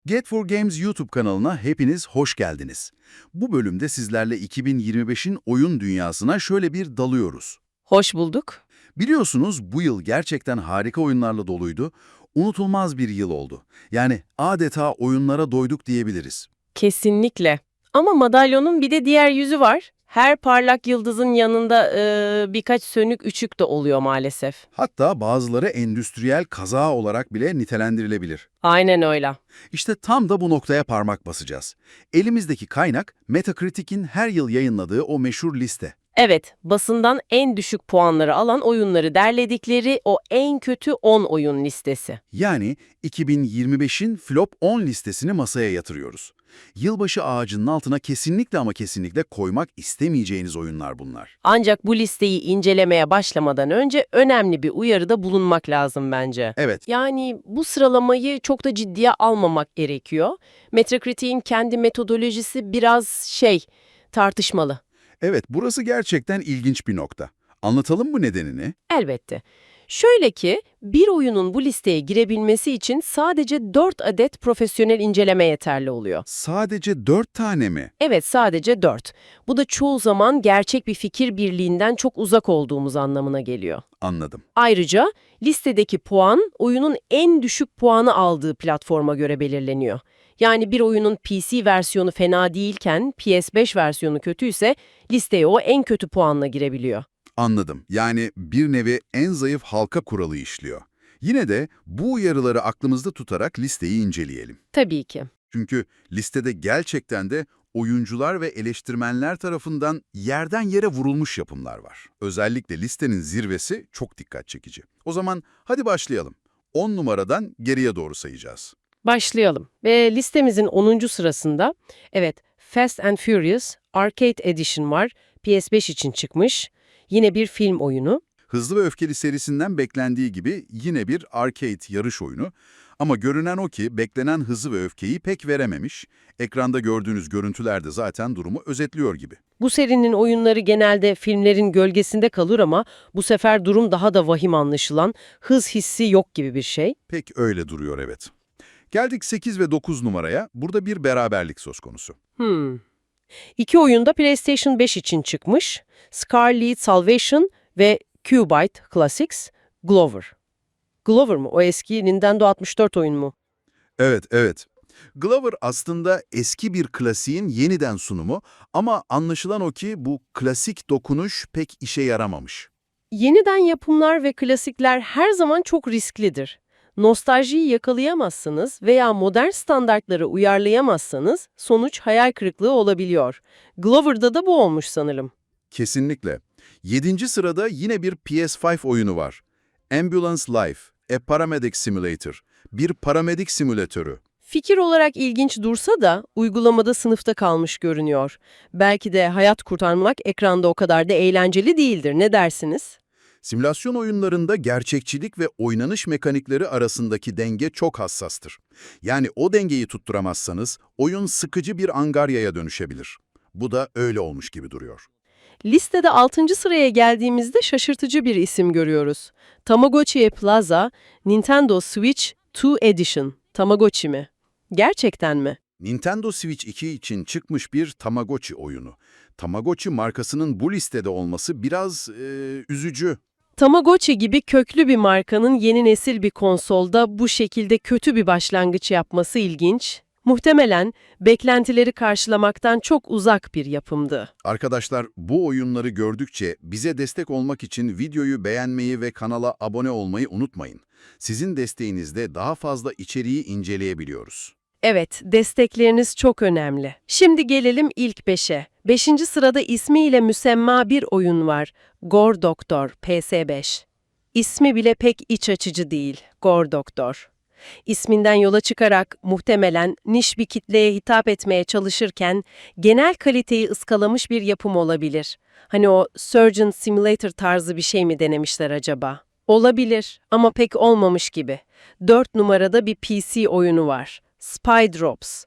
Get4Games YouTube kanalına hepiniz hoş geldiniz. Bu bölümde sizlerle 2025'in oyun dünyasına şöyle bir dalıyoruz. Hoş bulduk. Biliyorsunuz bu yıl gerçekten harika oyunlarla doluydu. Unutulmaz bir yıl oldu. Yani adeta oyunlara doyduk diyebiliriz. Kesinlikle. Ama madalyonun bir de diğer yüzü var. Her parlak yıldızın yanında birkaç sönük ışık da oluyor maalesef. Hatta bazıları endüstriyel kaza olarak bile nitelendirilebilir. Aynen öyle. İşte tam da bu noktaya parmak basacağız. Elimizdeki kaynak Metacritic'in her yıl yayınladığı o meşhur liste. Evet, basından en düşük puanları alan oyunları derledikleri o en kötü 10 oyun listesi. Yani 2025'in Flop 10 listesini masaya yatırıyoruz. Yılbaşı ağacının altına kesinlikle ama kesinlikle koymak istemeyeceğiniz oyunlar bunlar. Ancak bu listeyi incelemeye başlamadan önce önemli bir uyarıda bulunmak lazım bence. Evet, Yani bu sıralamayı çok da ciddiye almamak gerekiyor. Metacritic'in kendi metodolojisi biraz tartışmalı. evet, burası gerçekten ilginç bir nokta. Anlatalım mı nedenini? Elbette. Şöyle ki, bir oyunun bu listeye girebilmesi için sadece 4 adet profesyonel inceleme yeterli oluyor. Sadece 4 tane mi? Evet, sadece 4. Bu da çoğu zaman gerçek bir fikir birliğinden çok uzak olduğumuz anlamına geliyor. Anladım. Ayrıca listedeki puan, oyunun en düşük puanı aldığı platforma göre belirleniyor. Yani bir oyunun PC versiyonu fena değilken PS5 versiyonu kötüyse listeye o en kötü puanla girebiliyor. Anladım. Yani bir nevi en zayıf halka kuralı işliyor. Yine de bu uyarıları aklımızda tutarak listeyi inceleyelim. Tabii ki. Çünkü listede gerçekten de oyuncular ve eleştirmenler tarafından yerden yere vurulmuş yapımlar var. Özellikle listenin zirvesi çok dikkat çekici. O zaman hadi başlayalım. 10 numaradan geriye doğru sayacağız. Başlayalım. Ve listemizin 10. sırasında, evet, Fast and Furious Arcade Edition var. PS5 için çıkmış. Yine bir film oyunu. Hızlı ve Öfkeli serisinden beklendiği gibi yine bir arcade yarış oyunu. Ama görünen o ki beklenen hızı ve öfkeyi pek verememiş. Ekranda gördüğünüz görüntüler de zaten durumu özetliyor gibi. Bu serinin oyunları genelde filmlerin gölgesinde kalır ama bu sefer durum daha da vahim anlaşılan, hız hissi yok gibi bir şey. Pek öyle duruyor, evet. Geldik 8 ve 9 numaraya. Burada bir beraberlik söz konusu. İki oyun da PlayStation 5 için çıkmış. Scarlet Salvation ve Cubite Classics Glover. Glover mı? O eski Nintendo 64 oyun mu? Evet, evet. Glover aslında eski bir klasiğin yeniden sunumu ama anlaşılan o ki bu klasik dokunuş pek işe yaramamış. Yeniden yapımlar ve klasikler her zaman çok risklidir. Nostaljiyi yakalayamazsınız veya modern standartları uyarlayamazsanız sonuç hayal kırıklığı olabiliyor. Glover'da da bu olmuş sanırım. Kesinlikle. 7. sırada yine bir PS5 oyunu var. Ambulance Life, A Paramedic Simulator. Bir paramedik simülatörü. Fikir olarak ilginç dursa da uygulamada sınıfta kalmış görünüyor. Belki de hayat kurtarmak ekranda o kadar da eğlenceli değildir. Ne dersiniz? Simülasyon oyunlarında gerçekçilik ve oynanış mekanikleri arasındaki denge çok hassastır. Yani o dengeyi tutturamazsanız oyun sıkıcı bir angaryaya dönüşebilir. Bu da öyle olmuş gibi duruyor. Listede 6. sıraya geldiğimizde şaşırtıcı bir isim görüyoruz. Tamagotchi Plaza Nintendo Switch 2 Edition. Tamagotchi mi? Gerçekten mi? Nintendo Switch 2 için çıkmış bir Tamagotchi oyunu. Tamagotchi markasının bu listede olması biraz üzücü. Tamagotchi gibi köklü bir markanın yeni nesil bir konsolda bu şekilde kötü bir başlangıç yapması ilginç. Muhtemelen beklentileri karşılamaktan çok uzak bir yapımdı. Arkadaşlar, bu oyunları gördükçe bize destek olmak için videoyu beğenmeyi ve kanala abone olmayı unutmayın. Sizin desteğinizle daha fazla içeriği inceleyebiliyoruz. Evet, destekleriniz çok önemli. Şimdi gelelim ilk 5'e. 5. sırada ismiyle müsemma bir oyun var. Gore Doctor PS5. İsmi bile pek iç açıcı değil. Gore Doctor. İsminden yola çıkarak muhtemelen niş bir kitleye hitap etmeye çalışırken genel kaliteyi ıskalamış bir yapım olabilir. Hani o Surgeon Simulator tarzı bir şey mi denemişler acaba? Olabilir ama pek olmamış gibi. 4 numarada bir PC oyunu var. Spy Drops.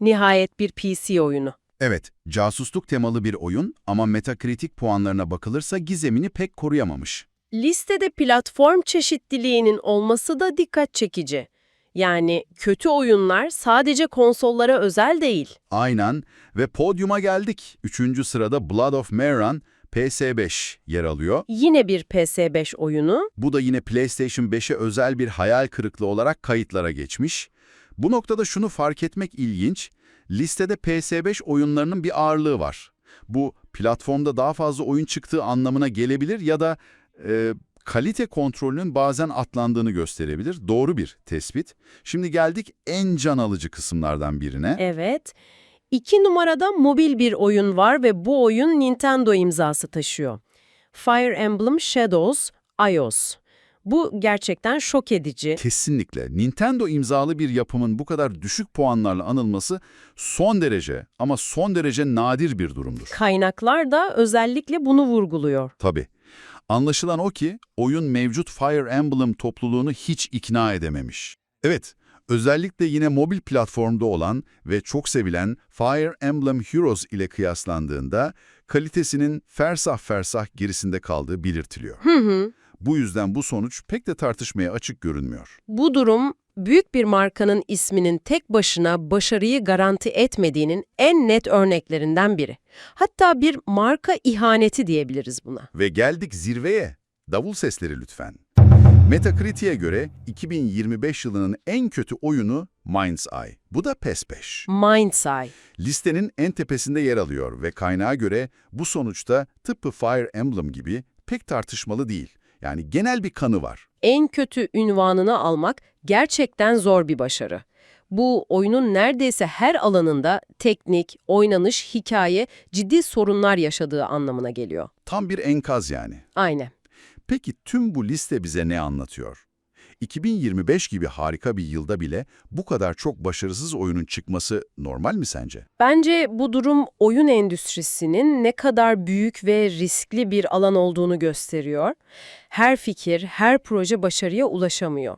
Nihayet bir PC oyunu. Evet, casusluk temalı bir oyun ama Metacritic puanlarına bakılırsa gizemini pek koruyamamış. Listede platform çeşitliliğinin olması da dikkat çekici. Yani kötü oyunlar sadece konsollara özel değil. Aynen ve podyuma geldik. 3. sırada Blood of Mehran PS5 yer alıyor. Yine bir PS5 oyunu. Bu da yine PlayStation 5'e özel bir hayal kırıklığı olarak kayıtlara geçmiş. Bu noktada şunu fark etmek ilginç. Listede PS5 oyunlarının bir ağırlığı var. Bu platformda daha fazla oyun çıktığı anlamına gelebilir ya da kalite kontrolünün bazen atlandığını gösterebilir. Doğru bir tespit. Şimdi geldik en can alıcı kısımlardan birine. Evet. 2 numarada mobil bir oyun var ve bu oyun Nintendo imzası taşıyor. Fire Emblem Shadows iOS. Bu gerçekten şok edici. Kesinlikle. Nintendo imzalı bir yapımın bu kadar düşük puanlarla anılması son derece ama son derece nadir bir durumdur. Kaynaklar da özellikle bunu vurguluyor. Tabii. Anlaşılan o ki oyun mevcut Fire Emblem topluluğunu hiç ikna edememiş. Evet, özellikle yine mobil platformda olan ve çok sevilen Fire Emblem Heroes ile kıyaslandığında kalitesinin fersah fersah gerisinde kaldığı belirtiliyor. Bu yüzden bu sonuç pek de tartışmaya açık görünmüyor. Bu durum, büyük bir markanın isminin tek başına başarıyı garanti etmediğinin en net örneklerinden biri. Hatta bir marka ihaneti diyebiliriz buna. Ve geldik zirveye. Davul sesleri lütfen. Metacritic'e göre 2025 yılının en kötü oyunu Mind's Eye. Bu da PES 5. Mind's Eye. Listenin en tepesinde yer alıyor ve kaynağa göre bu sonuçta tıpkı Fire Emblem gibi pek tartışmalı değil. Yani genel bir kanı var. En kötü ünvanını almak gerçekten zor bir başarı. Bu oyunun neredeyse her alanında teknik, oynanış, hikaye ciddi sorunlar yaşadığı anlamına geliyor. Tam bir enkaz yani. Aynen. Peki tüm bu liste bize ne anlatıyor? 2025 gibi harika bir yılda bile bu kadar çok başarısız oyunun çıkması normal mi sence? Bence bu durum oyun endüstrisinin ne kadar büyük ve riskli bir alan olduğunu gösteriyor. Her fikir, her proje başarıya ulaşamıyor.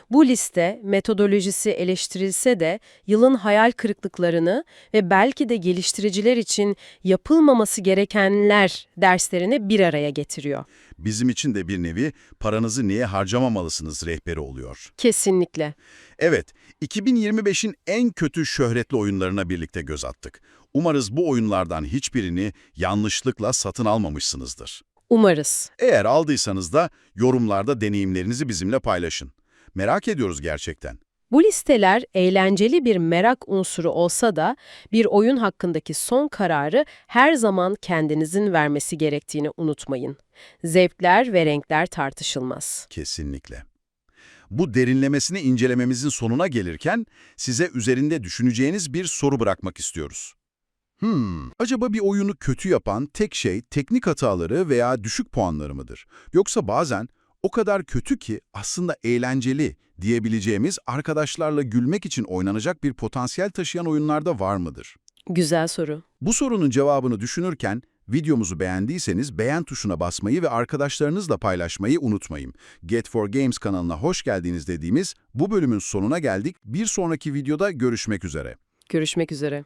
Bu liste metodolojisi eleştirilse de yılın hayal kırıklıklarını ve belki de geliştiriciler için yapılmaması gerekenler derslerini bir araya getiriyor. Bizim için de bir nevi paranızı niye harcamamalısınız rehberi oluyor. Kesinlikle. Evet, 2025'in en kötü şöhretli oyunlarına birlikte göz attık. Umarız bu oyunlardan hiçbirini yanlışlıkla satın almamışsınızdır. Umarız. Eğer aldıysanız da yorumlarda deneyimlerinizi bizimle paylaşın. Merak ediyoruz gerçekten. Bu listeler eğlenceli bir merak unsuru olsa da bir oyun hakkındaki son kararı her zaman kendinizin vermesi gerektiğini unutmayın. Zevkler ve renkler tartışılmaz. Kesinlikle. Bu derinlemesine incelememizin sonuna gelirken size üzerinde düşüneceğiniz bir soru bırakmak istiyoruz. Acaba bir oyunu kötü yapan tek şey teknik hataları veya düşük puanları mıdır? Yoksa bazen o kadar kötü ki aslında eğlenceli diyebileceğimiz arkadaşlarla gülmek için oynanacak bir potansiyel taşıyan oyunlarda var mıdır? Güzel soru. Bu sorunun cevabını düşünürken videomuzu beğendiyseniz beğen tuşuna basmayı ve arkadaşlarınızla paylaşmayı unutmayın. Get4Games kanalına hoş geldiniz dediğimiz bu bölümün sonuna geldik. Bir sonraki videoda görüşmek üzere. Görüşmek üzere.